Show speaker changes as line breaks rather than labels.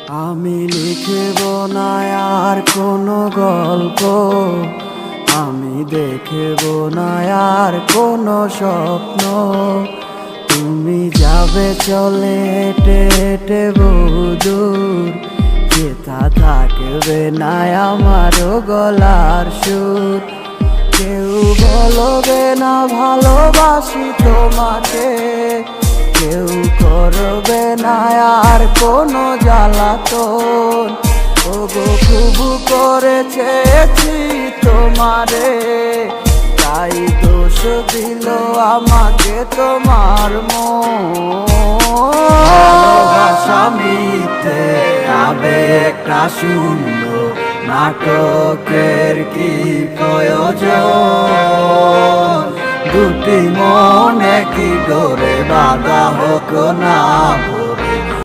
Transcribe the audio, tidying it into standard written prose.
আমি লিখব না আর কোনো গল্প, আমি দেখব না আর কোনো স্বপ্ন। তুমি যাবে চলে হেঁটে হেঁটে বহুদূর, যেথা থাকবে না আমারও গলার সুর। কেউ বলবে না ভালোবাসি তোমাকে, কেউ করবে না আর কোনো জ্বালাতন। ওগো খুব করে চেয়েছি তোমারে, তাই দোষ দিল আমাকে তোমার মন। ভালোবাসা মিথ্যে আবেগটা শূন্য, নাটকের কি প্রয়োজন? দুটি মন একই ডোরে বাঁধা হোক না।